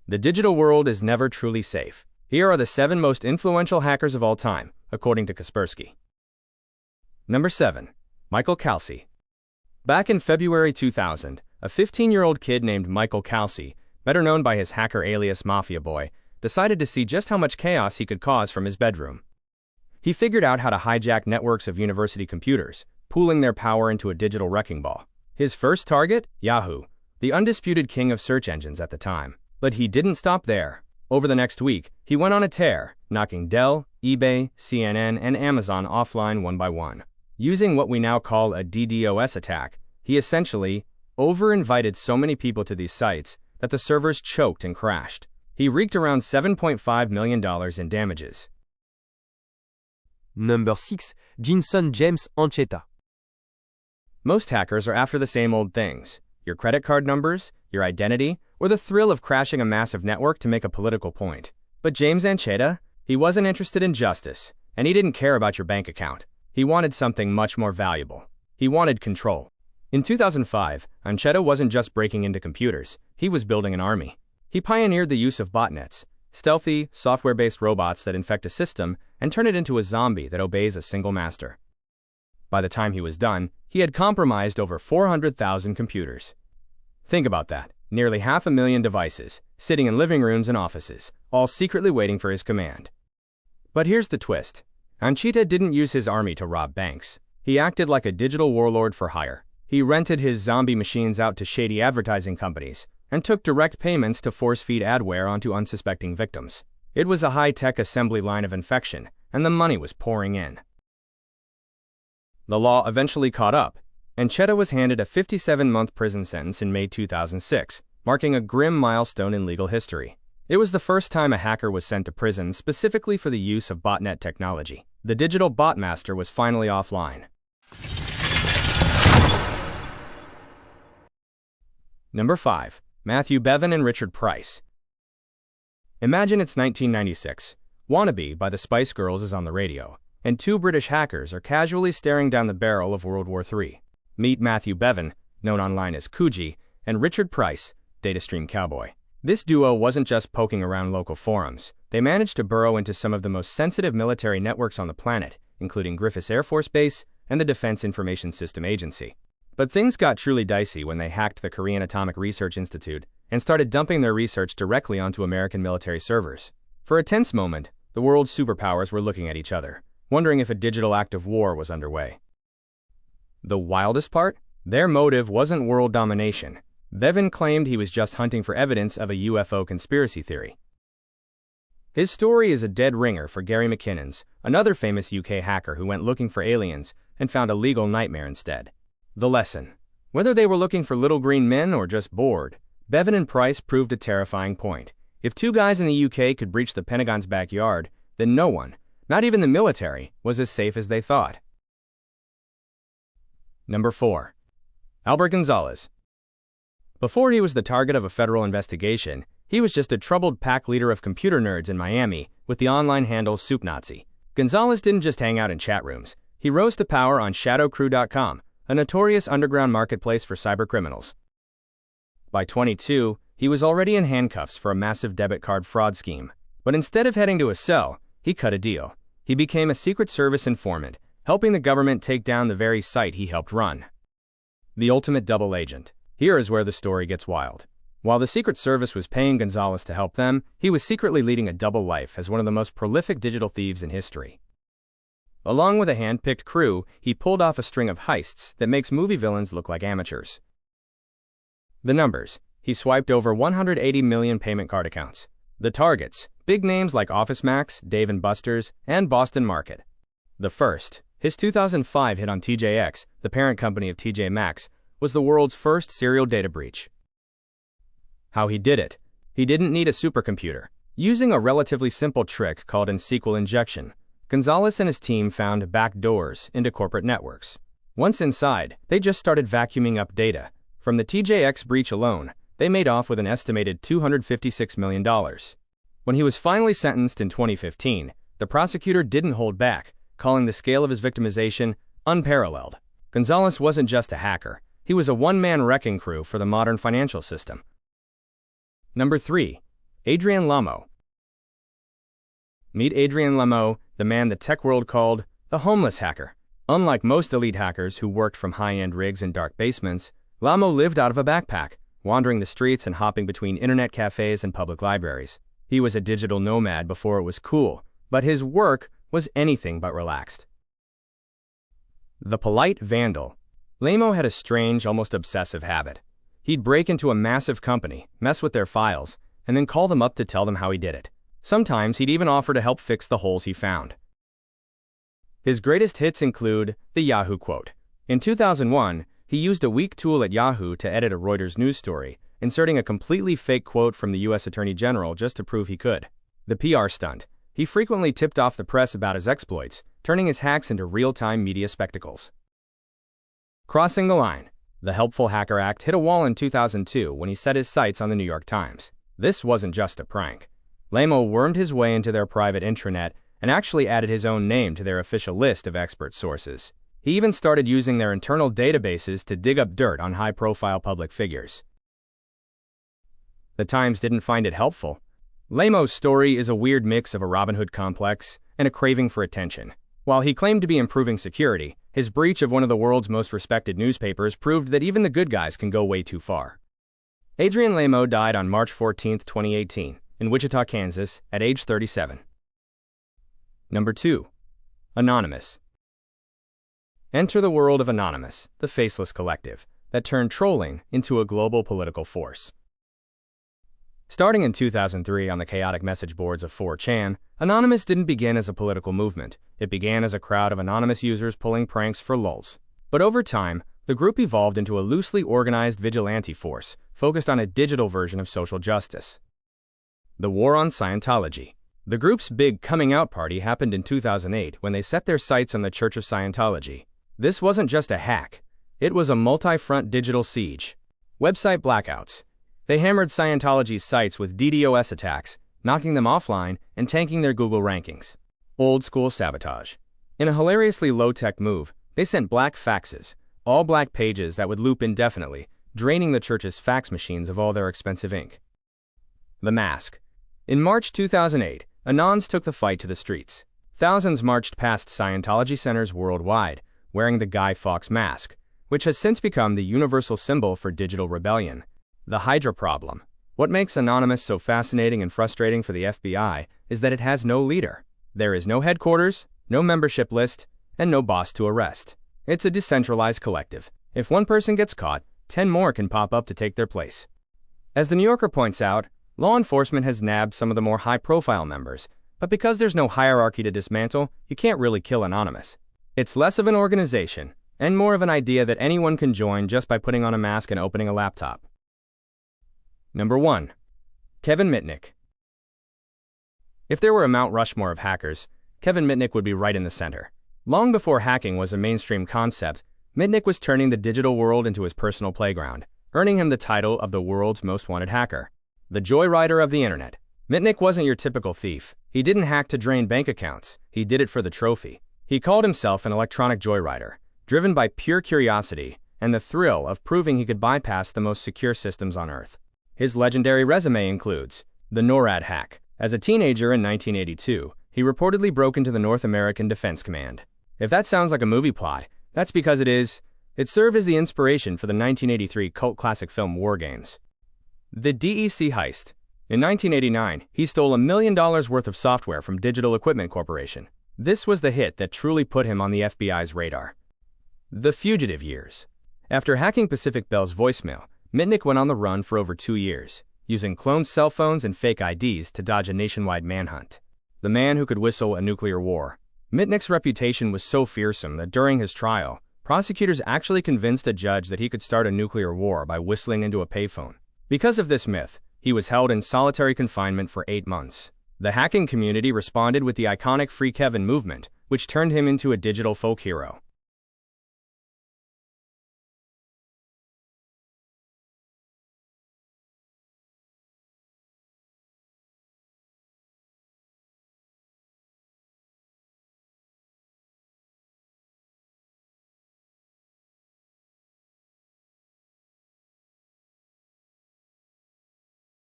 The digital world is never truly safe. Here are the 7 most influential hackers of all time, according to Kaspersky. Number 7. Michael Calci. Back in February 2000, a 15-year-old kid named Michael Calci, better known by his hacker alias Mafiaboy, decided to see just how much chaos he could cause from his bedroom. He figured out how to hijack networks of university computers, pooling their power into a digital wrecking ball. His first target? Yahoo, the undisputed king of search engines at the time. But he didn't stop there. Over the next week, he went on a tear, knocking Dell, eBay, CNN, and Amazon offline one by one. Using what we now call a DDoS attack, he essentially over-invited so many people to these sites that the servers choked and crashed. He wreaked around $7.5 million in damages. Number 6. Jinson James Ancheta. Most hackers are after the same old things: your credit card numbers, your identity, or the thrill of crashing a massive network to make a political point. But James Ancheta? He wasn't interested in justice, and he didn't care about your bank account. He wanted something much more valuable. He wanted control. In 2005, Ancheta wasn't just breaking into computers, he was building an army. He pioneered the use of botnets, stealthy, software-based robots that infect a system and turn it into a zombie that obeys a single master. By the time he was done, he had compromised over 400,000 computers. Think about that. Nearly 500,000 devices, sitting in living rooms and offices, all secretly waiting for his command. But here's the twist. Ancheta didn't use his army to rob banks. He acted like a digital warlord for hire. He rented his zombie machines out to shady advertising companies and took direct payments to force-feed adware onto unsuspecting victims. It was a high-tech assembly line of infection, and the money was pouring in. The law eventually caught up. Ancheta was handed a 57-month prison sentence in May 2006, marking a grim milestone in legal history. It was the first time a hacker was sent to prison specifically for the use of botnet technology. The digital bot master was finally offline. Number 5. Matthew Bevan and Richard Price. Imagine it's 1996. Wannabe by the Spice Girls is on the radio, and 2 British hackers are casually staring down the barrel of World War III. Meet Matthew Bevan, known online as Coogee, and Richard Price, Datastream Cowboy. This duo wasn't just poking around local forums. They managed to burrow into some of the most sensitive military networks on the planet, including Griffiths Air Force Base and the Defense Information System Agency. But things got truly dicey when they hacked the Korean Atomic Research Institute and started dumping their research directly onto American military servers. For a tense moment, the world's superpowers were looking at each other, wondering if a digital act of war was underway. The wildest part? Their motive wasn't world domination. Bevan claimed he was just hunting for evidence of a UFO conspiracy theory. His story is a dead ringer for Gary McKinnon's, another famous UK hacker who went looking for aliens and found a legal nightmare instead. The lesson: whether they were looking for little green men or just bored, Bevan and Price proved a terrifying point. If 2 guys in the UK could breach the Pentagon's backyard, then no one, not even the military, was as safe as they thought. Number 4. Albert Gonzalez. Before he was the target of a federal investigation, he was just a troubled pack leader of computer nerds in Miami with the online handle Soup Nazi. Gonzalez didn't just hang out in chat rooms. He rose to power on ShadowCrew.com, a notorious underground marketplace for cybercriminals. By 22, he was already in handcuffs for a massive debit card fraud scheme. But instead of heading to a cell, he cut a deal. He became a Secret Service informant, helping the government take down the very site he helped run. The ultimate double agent. Here is where the story gets wild. While the Secret Service was paying Gonzalez to help them, he was secretly leading a double life as one of the most prolific digital thieves in history. Along with a hand-picked crew, he pulled off a string of heists that makes movie villains look like amateurs. The numbers: he swiped over 180 million payment card accounts. The targets: big names like Office Max, Dave & Buster's, and Boston Market. The first: his 2005 hit on TJX, the parent company of TJ Maxx, was the world's first serial data breach. How he did it: he didn't need a supercomputer. Using a relatively simple trick called SQL injection, Gonzalez and his team found back doors into corporate networks. Once inside, they just started vacuuming up data. From the TJX breach alone, they made off with an estimated $256 million. When he was finally sentenced in 2015, the prosecutor didn't hold back, calling the scale of his victimization unparalleled. Gonzalez wasn't just a hacker. He was a one-man wrecking crew for the modern financial system. Number 3. Adrian Lamo. Meet Adrian Lamo, the man the tech world called the homeless hacker. Unlike most elite hackers who worked from high-end rigs in dark basements, Lamo lived out of a backpack, wandering the streets and hopping between internet cafes and public libraries. He was a digital nomad before it was cool, but his work was anything but relaxed. The polite vandal. Lamo had a strange, almost obsessive habit. He'd break into a massive company, mess with their files, and then call them up to tell them how he did it. Sometimes he'd even offer to help fix the holes he found. His greatest hits include the Yahoo quote. In 2001, he used a weak tool at Yahoo to edit a Reuters news story, inserting a completely fake quote from the U.S. Attorney General just to prove he could. The PR stunt. He frequently tipped off the press about his exploits, turning his hacks into real-time media spectacles. Crossing the line. The helpful hacker act hit a wall in 2002 when he set his sights on the New York Times. This wasn't just a prank. Lamo wormed his way into their private intranet and actually added his own name to their official list of expert sources. He even started using their internal databases to dig up dirt on high-profile public figures. The Times didn't find it helpful. Lamo's story is a weird mix of a Robin Hood complex and a craving for attention. While he claimed to be improving security, his breach of one of the world's most respected newspapers proved that even the good guys can go way too far. Adrian Lamo died on March 14, 2018, in Wichita, Kansas, at age 37. Number 2. Anonymous. Enter the world of Anonymous, the faceless collective that turned trolling into a global political force. Starting in 2003 on the chaotic message boards of 4chan, Anonymous didn't begin as a political movement. It began as a crowd of anonymous users pulling pranks for lulz. But over time, the group evolved into a loosely organized vigilante force focused on a digital version of social justice. The War on Scientology. The group's big coming out party happened in 2008 when they set their sights on the Church of Scientology. This wasn't just a hack. It was a multi-front digital siege. Website blackouts. They hammered Scientology's sites with DDoS attacks, knocking them offline and tanking their Google rankings. Old-school sabotage. In a hilariously low-tech move, they sent black faxes, all black pages that would loop indefinitely, draining the church's fax machines of all their expensive ink. The Mask. In March 2008, Anons took the fight to the streets. Thousands marched past Scientology centers worldwide, wearing the Guy Fawkes mask, which has since become the universal symbol for digital rebellion. The Hydra problem. What makes Anonymous so fascinating and frustrating for the FBI is that it has no leader. There is no headquarters, no membership list, and no boss to arrest. It's a decentralized collective. If one person gets caught, 10 more can pop up to take their place. As the New Yorker points out, law enforcement has nabbed some of the more high-profile members, but because there's no hierarchy to dismantle, you can't really kill Anonymous. It's less of an organization, and more of an idea that anyone can join just by putting on a mask and opening a laptop. Number 1. Kevin Mitnick. If there were a Mount Rushmore of hackers, Kevin Mitnick would be right in the center. Long before hacking was a mainstream concept, Mitnick was turning the digital world into his personal playground, earning him the title of the world's most wanted hacker. The joyrider of the internet. Mitnick wasn't your typical thief. He didn't hack to drain bank accounts. He did it for the trophy. He called himself an electronic joyrider, driven by pure curiosity and the thrill of proving he could bypass the most secure systems on Earth. His legendary resume includes the NORAD hack. As a teenager in 1982, he reportedly broke into the North American Defense Command. If that sounds like a movie plot, that's because it is. It served as the inspiration for the 1983 cult classic film War Games. The DEC heist. In 1989, he stole $1 million worth of software from Digital Equipment Corporation. This was the hit that truly put him on the FBI's radar. The fugitive years. After hacking Pacific Bell's voicemail, Mitnick went on the run for over 2 years, using cloned cell phones and fake IDs to dodge a nationwide manhunt. The man who could whistle a nuclear war. Mitnick's reputation was so fearsome that during his trial, prosecutors actually convinced a judge that he could start a nuclear war by whistling into a payphone. Because of this myth, he was held in solitary confinement for 8 months. The hacking community responded with the iconic Free Kevin movement, which turned him into a digital folk hero.